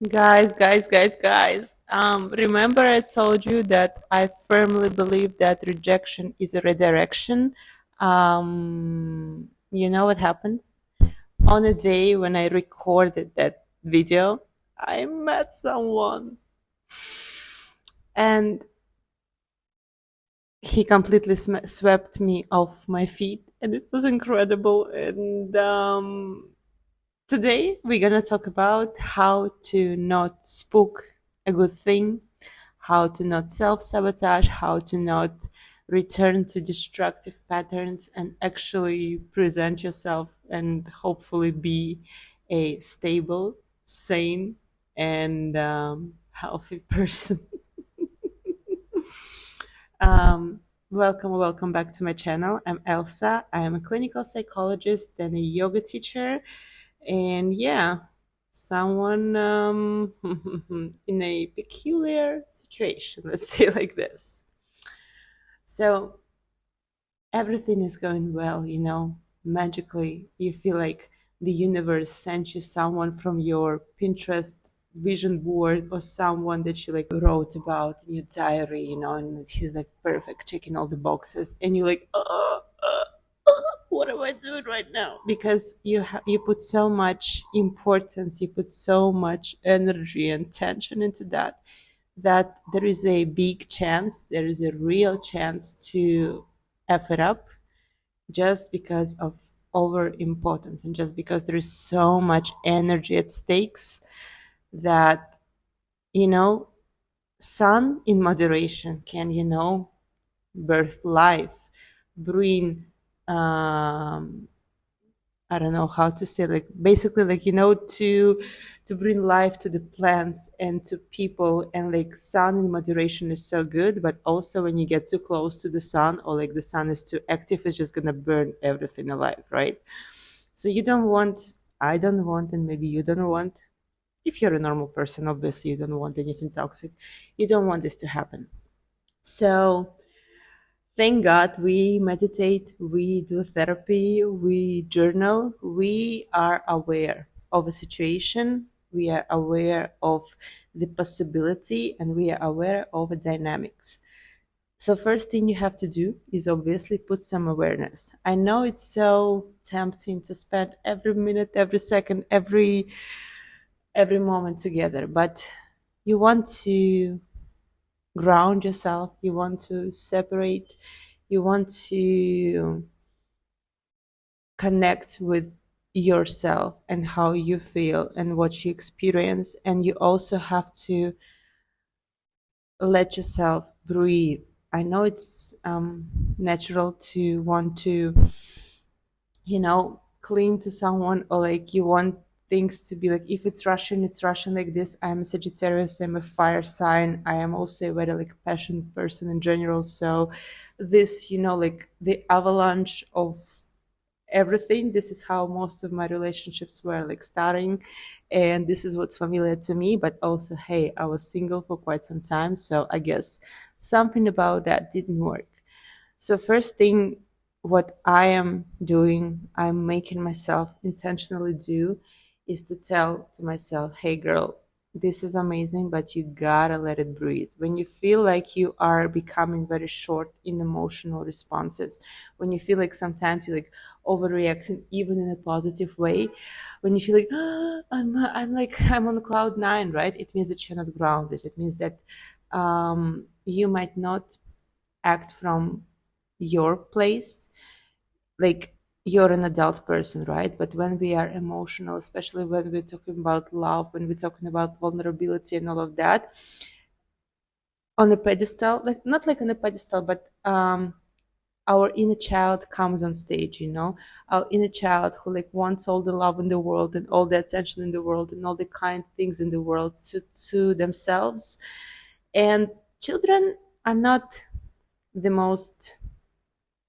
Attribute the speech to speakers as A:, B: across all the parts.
A: Guys. Remember I told you that I firmly believe that rejection is a redirection. You know what happened? On a day when I recorded that video, I met someone and he completely swept me off my feet and it was incredible. And today we're gonna talk about how to not spook a good thing, how to not self-sabotage, how to not return to destructive patterns and actually present yourself and hopefully be a stable, sane, and healthy person. um, welcome back to my channel. I'm Elsa. I am a clinical psychologist and a yoga teacher. And yeah, someone in a peculiar situation, let's say like this. So everything is going well, magically. You feel like the universe sent you someone from your Pinterest vision board or someone that you like wrote about in your diary, and he's like perfect, checking all the boxes, and you're like, what am I doing right now? Because you put so much importance, you put so much energy and tension into that there is a big chance, there is a real chance to F it up just because of over importance and just because there is so much energy at stakes that, you know, sun in moderation can, birth life, bring um I don't know how to say, like basically, like, to bring life to the plants and to people. And like sun in moderation is so good, but also when you get too close to the sun, or like the sun is too active, it's just gonna burn everything alive, right? So you don't want, I don't want, and maybe you don't want, if you're a normal person, obviously you don't want anything toxic. You don't want this to happen. So thank God we meditate, we do therapy, we journal, we are aware of a situation, we are aware of the possibility, and we are aware of the dynamics. So first thing you have to do is obviously put some awareness. I know it's so tempting to spend every minute, every second, every moment together, but you want to ground yourself, you want to separate, you want to connect with yourself and how you feel and what you experience. And you also have to let yourself breathe. I know it's natural to want to, cling to someone, or like you want things to be like, if it's Russian like this. I'm a Sagittarius, I'm a fire sign. I am also a very like passionate person in general. So this, like the avalanche of everything, this is how most of my relationships were like starting, and this is what's familiar to me. But also, hey, I was single for quite some time, so I guess something about that didn't work. So first thing, what I am doing, I'm making myself intentionally do, is to tell to myself, hey girl, this is amazing, but you gotta let it breathe. When you feel like you are becoming very short in emotional responses, when you feel like sometimes you're like overreacting even in a positive way, when you feel like, I'm like, I'm on cloud nine, right? It means that you're not grounded. It means that you might not act from your place. Like, you're an adult person, right? But when we are emotional, especially when we're talking about love, when we're talking about vulnerability and all of that, on a pedestal, like not like on a pedestal, but our inner child comes on stage, our inner child who like wants all the love in the world and all the attention in the world and all the kind things in the world to themselves. And children are not the most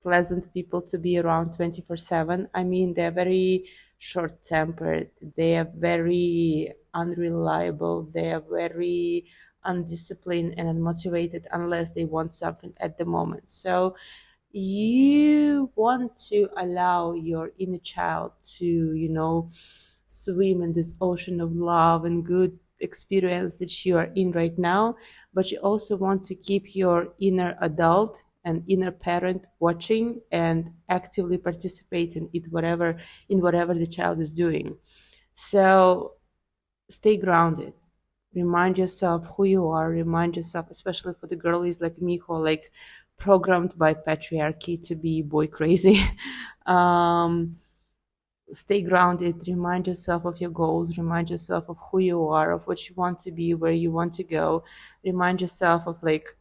A: pleasant people to be around 24/7. I mean, they're very short tempered, they are very unreliable, they are very undisciplined and unmotivated unless they want something at the moment. So you want to allow your inner child to, swim in this ocean of love and good experience that you are in right now, but you also want to keep your inner adult and inner parent watching and actively participate in whatever the child is doing. So stay grounded. Remind yourself who you are. Remind yourself, especially for the girlies like me who are like programmed by patriarchy to be boy crazy. um, Stay grounded. Remind yourself of your goals. Remind yourself of who you are, of what you want to be, where you want to go. Remind yourself of like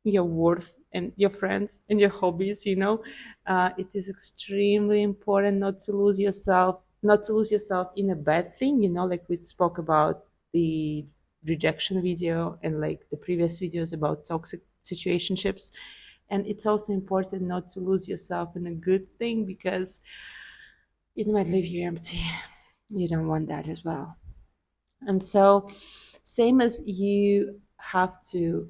A: your worth and your friends and your hobbies. It is extremely important not to lose yourself, not to lose yourself in a bad thing, like we spoke about the rejection video and like the previous videos about toxic situationships. And it's also important not to lose yourself in a good thing, because it might leave you empty. You don't want that as well. And so same as you have to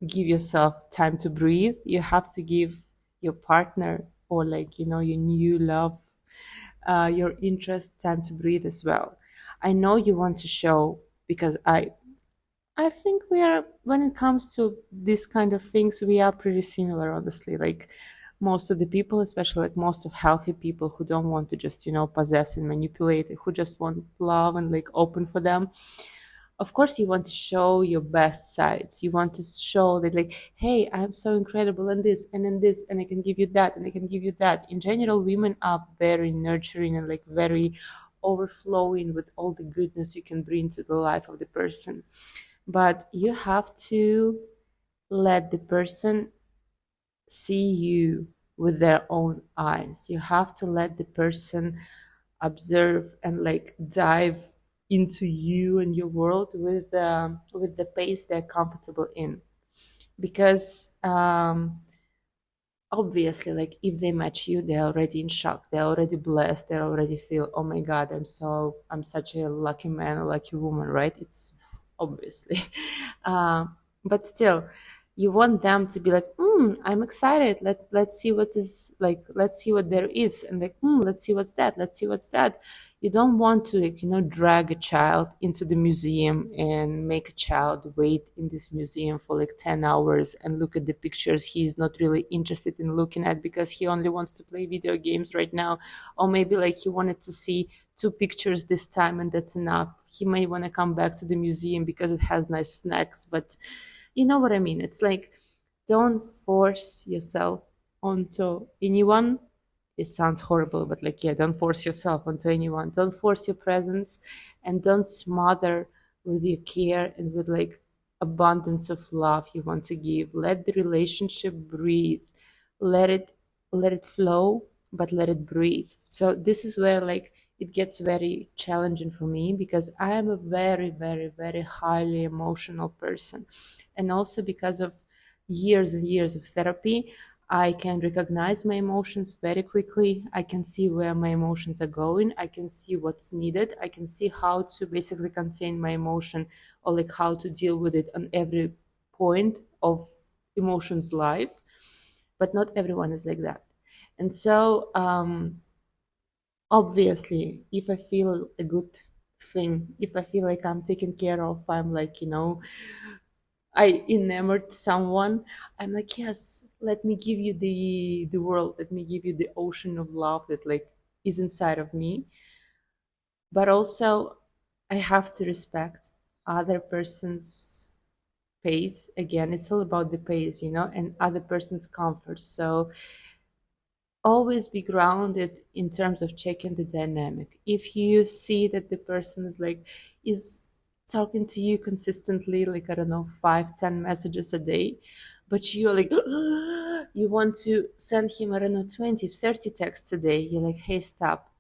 A: give yourself time to breathe, you have to give your partner, or like your new love, your interest, time to breathe as well. I know you want to show, because I think we are, when it comes to this kind of things, we are pretty similar, honestly. Like most of the people, especially like most of healthy people who don't want to just possess and manipulate, who just want love and like open for them. Of course you want to show your best sides. You want to show that, like, hey, I'm so incredible in this and in this, and I can give you that and I can give you that. In general, women are very nurturing and like very overflowing with all the goodness you can bring to the life of the person. But you have to let the person see you with their own eyes. You have to let the person observe and like dive into you and your world with the pace they're comfortable in. Because obviously, like, if they match you, they're already in shock, they're already blessed, they already feel, oh my god, I'm such a lucky man or lucky woman, right? It's obviously. uh, but still, you want them to be like, I'm excited, let's see what is, like, let's see what there is, and like, let's see what's that, let's see what's that. You don't want to, like, drag a child into the museum and make a child wait in this museum for like 10 hours and look at the pictures he's not really interested in looking at because he only wants to play video games right now. Or maybe like he wanted to see two pictures this time and that's enough. He may want to come back to the museum because it has nice snacks, but you know what I mean. It's like, don't force yourself onto anyone. It sounds horrible, but like, yeah, don't force yourself onto anyone. Don't force your presence, and don't smother with your care and with like abundance of love you want to give. Let the relationship breathe. Let it let it flow, but let it breathe. So this is where like it gets very challenging for me, because I am a very, very, very highly emotional person. And also because of years and years of therapy, I can recognize my emotions very quickly. I can see where my emotions are going. I can see what's needed. I can see how to basically contain my emotion, or like how to deal with it on every point of emotions life. But not everyone is like that. And so, obviously, if I feel a good thing, if I feel like I'm taken care of, I'm like, I enamored someone, I'm like, yes, let me give you the world, let me give you the ocean of love that like is inside of me. But also, I have to respect other person's pace. Again, it's all about the pace, and other person's comfort. So always be grounded in terms of checking the dynamic. If you see that the person is talking to you consistently, like, I don't know, 5, 10 messages a day, but you're like, you want to send him, I don't know, 20, 30 texts a day, you're like, hey, stop.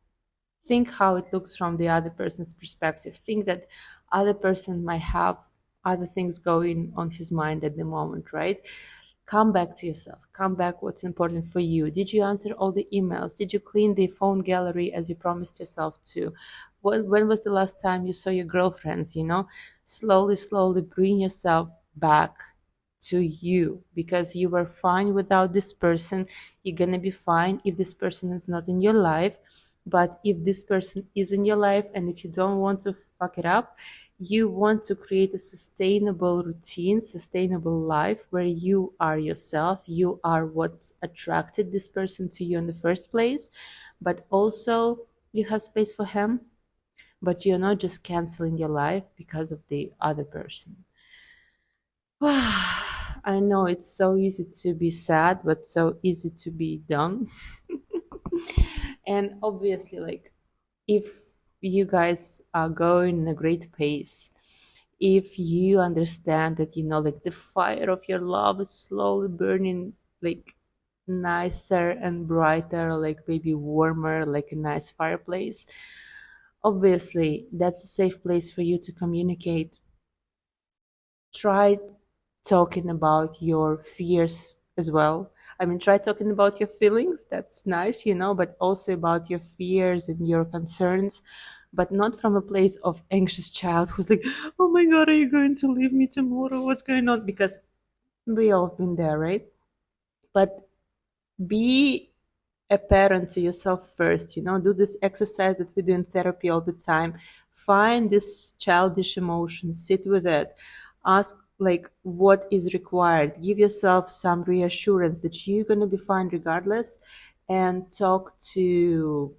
A: Think how it looks from the other person's perspective. Think that other person might have other things going on his mind at the moment, right? Come back to yourself. Come back what's important for you. Did you answer all the emails? Did you clean the phone gallery as you promised yourself to? When was the last time you saw your girlfriends? Slowly, slowly bring yourself back to you, because you were fine without this person. You're gonna be fine if this person is not in your life. But if this person is in your life, and if you don't want to fuck it up, you want to create a sustainable routine, sustainable life where you are yourself, you are what's attracted this person to you in the first place, but also you have space for him, but you're not just canceling your life because of the other person. I know it's so easy to be sad, but so easy to be dumb. And obviously, like, if you guys are going in a great pace, if you understand that, like the fire of your love is slowly burning, like nicer and brighter, like maybe warmer, like a nice fireplace, obviously that's a safe place for you to communicate. Try talking about your fears as well. I mean, try talking about your feelings, that's nice, but also about your fears and your concerns, but not from a place of anxious child who's like, oh my God, are you going to leave me tomorrow? What's going on? Because we all been there, right? But be a parent to yourself first, do this exercise that we do in therapy all the time. Find this childish emotion, sit with it, ask like what is required, give yourself some reassurance that you're going to be fine regardless, and talk to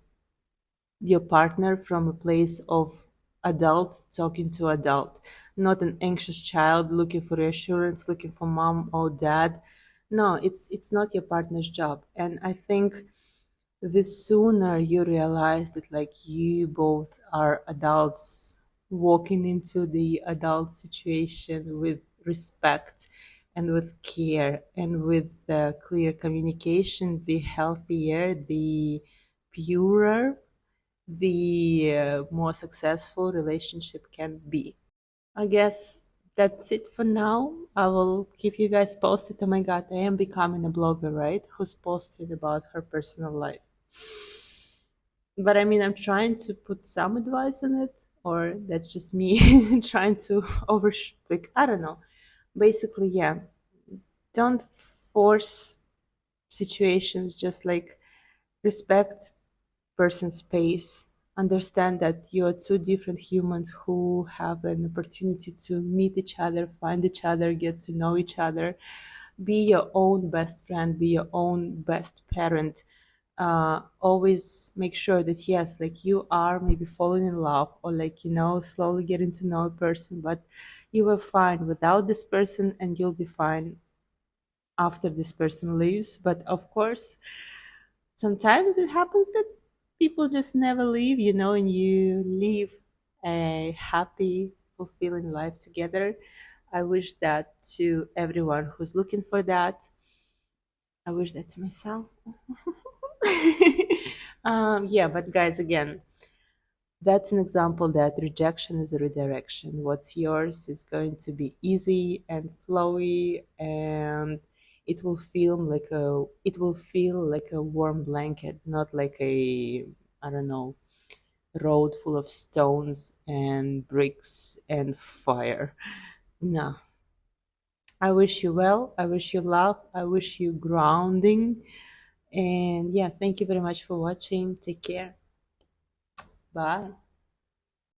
A: your partner from a place of adult talking to adult, not an anxious child looking for reassurance, looking for mom or dad. No, it's not your partner's job. And I think the sooner you realize that like you both are adults walking into the adult situation with respect and with care and with clear communication, the healthier, the purer, the more successful relationship can be. I guess that's it for now. I will keep you guys posted. Oh my God, I am becoming a blogger, right? Who's posted about her personal life. But I mean, I'm trying to put some advice in it, or that's just me trying to like, I don't know. Basically, yeah, don't force situations, just like respect person's space. Understand that you are two different humans who have an opportunity to meet each other, find each other, get to know each other. Be your own best friend, be your own best parent. Always make sure that, yes, like you are maybe falling in love or like, slowly getting to know a person, but you were fine without this person and you'll be fine after this person leaves. But of course, sometimes it happens that people just never leave, and you live a happy, fulfilling life together. I wish that to everyone who's looking for that. I wish that to myself. Yeah, but guys, again, that's an example that rejection is a redirection. What's yours is going to be easy and flowy, and it will feel like a warm blanket, not like a, I don't know, road full of stones and bricks and fire. No. I wish you well. I wish you love. I wish you grounding. And yeah, thank you very much for watching. Take care. Bye.